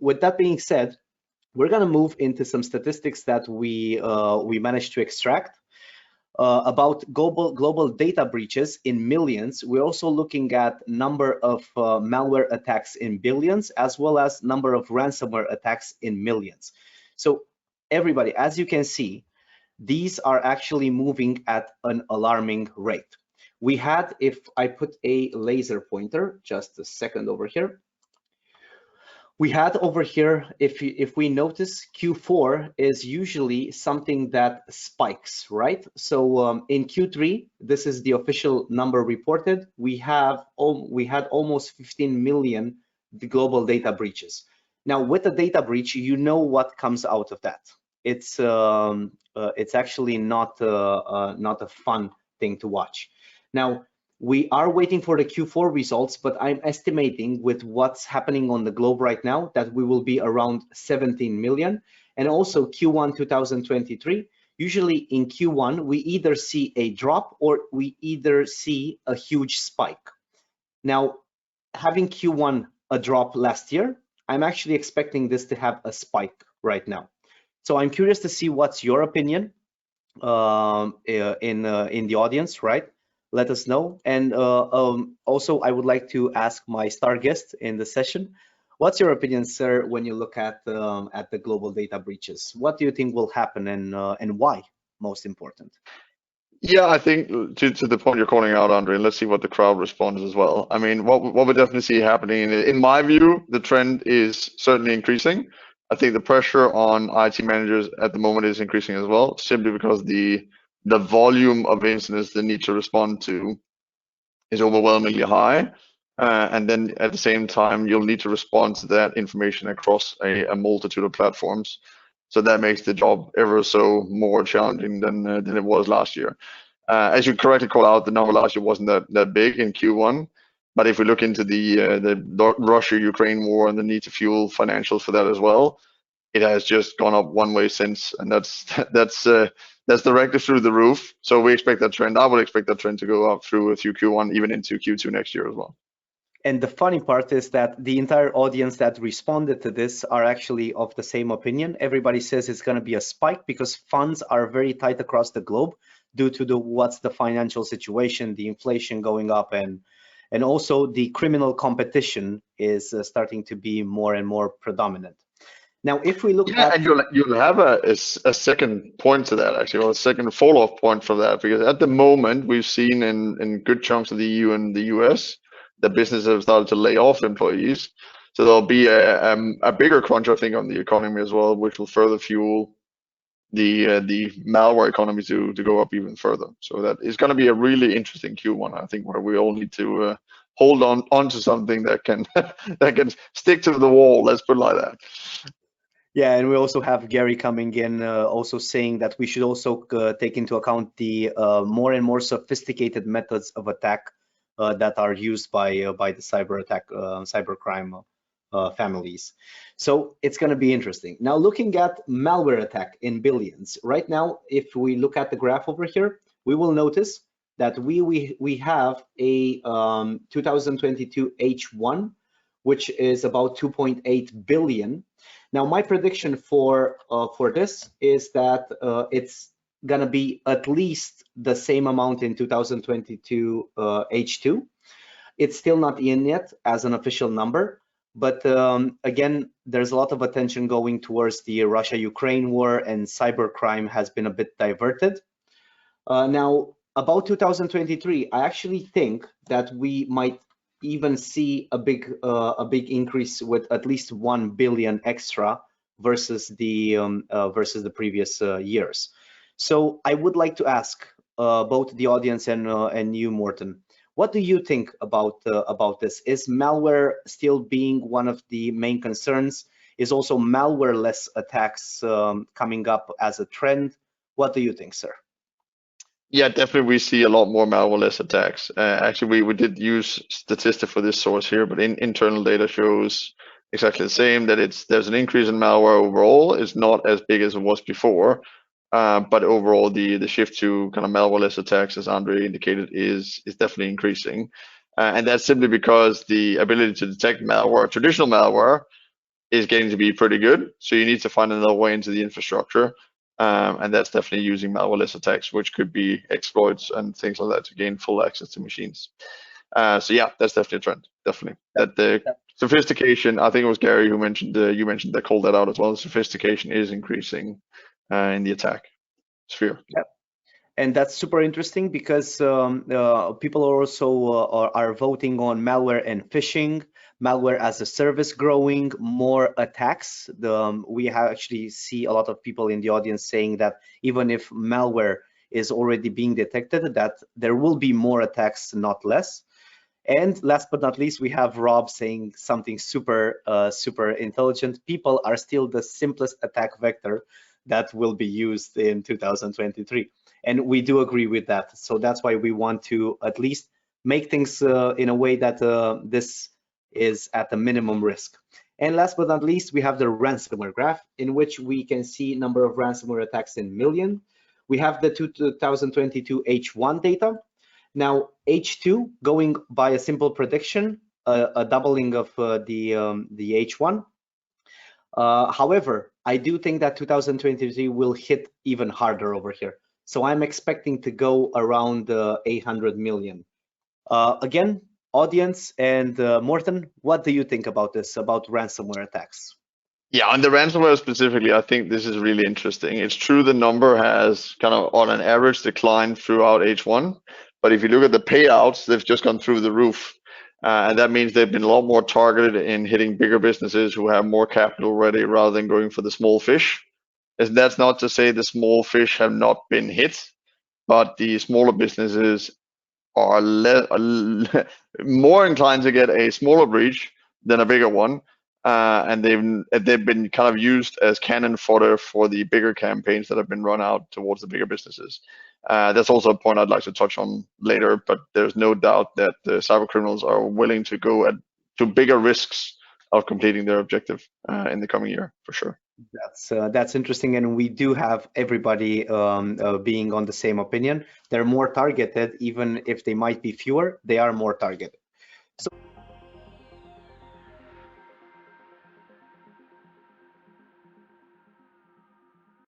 with that being said, we're going to move into some statistics that we managed to extract about global data breaches in millions. We're also looking at number of malware attacks in billions, as well as number of ransomware attacks in millions. So everybody, as you can see, these are actually moving at an alarming rate. We had, if I put a laser pointer, just a second over here, we had over here, if we notice, Q4 is usually something that spikes, right? So in Q3, this is the official number reported. We had almost 15 million global data breaches. Now, with a data breach, you know what comes out of that. It's actually not a fun thing to watch. Now, we are waiting for the Q4 results, but I'm estimating with what's happening on the globe right now that we will be around 17 million. And also Q1 2023, usually in Q1, we either see a drop or we either see a huge spike. Now, having Q1 a drop last year, I'm actually expecting this to have a spike right now. So I'm curious to see what's your opinion in the audience, right? Let us know. And also, I would like to ask my star guest in the session, what's your opinion, sir, when you look at the global data breaches? What do you think will happen, and why, most important? Yeah, I think to the point you're calling out, Andrei, let's see what the crowd responds as well. I mean, what we definitely see happening, in my view, the trend is certainly increasing. I think the pressure on IT managers at the moment is increasing as well, simply because the volume of incidents they need to respond to is overwhelmingly high. And then at the same time, you'll need to respond to that information across a multitude of platforms. So that makes the job ever so more challenging than it was last year. As you correctly call out, the number last year wasn't that big in Q1. But if we look into the Russia-Ukraine war and the need to fuel financials for that as well, it has just gone up one way since, and that's directly through the roof. So we expect that trend. I would expect that trend to go up through Q1, even into Q2 next year as well. And the funny part is that the entire audience that responded to this are actually of the same opinion. Everybody says it's going to be a spike because funds are very tight across the globe due to what's the financial situation, the inflation going up, and also the criminal competition is starting to be more and more predominant. Now, if we look at, and you'll have a second point to that, actually, or a second follow-up point for that, because at the moment we've seen in good chunks of the EU and the US that businesses have started to lay off employees. So there'll be a bigger crunch, I think, on the economy as well, which will further fuel the malware economy to go up even further. So that is going to be a really interesting Q1, I think, where we all need to hold on to something that can that can stick to the wall. Let's put it like that. Yeah, and we also have Gary coming in, also saying that we should also take into account the more and more sophisticated methods of attack that are used by the cybercrime families. So it's going to be interesting. Now, looking at malware attack in billions, right now, if we look at the graph over here, we will notice that we have a 2022 H1, which is about 2.8 billion. Now, my prediction for this is that it's gonna be at least the same amount in 2022 H2. It's still not in yet as an official number, but again, there's a lot of attention going towards the Russia-Ukraine war, and cybercrime has been a bit diverted. Now, about 2023, I actually think that we might even see a big increase with at least 1 billion extra versus the previous years. So I would like to ask both the audience and you, Morten, what do you think about this? Is malware still being one of the main concerns? Is also malware-less attacks coming up as a trend? What do you think, sir? Yeah, definitely we see a lot more malware-less attacks. Actually, we did use statistics for this source here, but internal data shows exactly the same, that there's an increase in malware overall. It's not as big as it was before, but overall the shift to kind of malware-less attacks, as Andrei indicated, is definitely increasing. And that's simply because the ability to detect malware, traditional malware, is getting to be pretty good. So you need to find another way into the infrastructure. And that's definitely using malware attacks, which could be exploits and things like that to gain full access to machines. So yeah, that's definitely a trend. Definitely that the sophistication. I think it was Gary who mentioned you mentioned that, called that out as well. The sophistication is increasing in the attack sphere. Yep. And that's super interesting because people are also are voting on malware and phishing, malware as a service growing, more attacks. We actually see a lot of people in the audience saying that even if malware is already being detected, that there will be more attacks, not less. And last but not least, we have Rob saying something super intelligent. People are still the simplest attack vector that will be used in 2023. And we do agree with that. So that's why we want to at least make things in a way that this is at a minimum risk. And last but not least, we have the ransomware graph, in which we can see number of ransomware attacks in million. We have the 2022 H1 data. Now, H2, going by a simple prediction, a doubling of the H1. However, I do think that 2023 will hit even harder over here. So I'm expecting to go around 800 million. Again, audience and Morten, what do you think about this, about ransomware attacks? Yeah, on the ransomware specifically, I think this is really interesting. It's true the number has kind of on an average declined throughout H1, but if you look at the payouts, they've just gone through the roof. And that means they've been a lot more targeted in hitting bigger businesses who have more capital ready rather than going for the small fish. And that's not to say the small fish have not been hit, but the smaller businesses are more inclined to get a smaller breach than a bigger one. And they've been kind of used as cannon fodder for the bigger campaigns that have been run out towards the bigger businesses. That's also a point I'd like to touch on later, but there's no doubt that the cyber criminals are willing to go to bigger risks of completing their objective in the coming year, for sure. That's interesting, and we do have everybody being on the same opinion. They're more targeted, even if they might be fewer, they are more targeted. So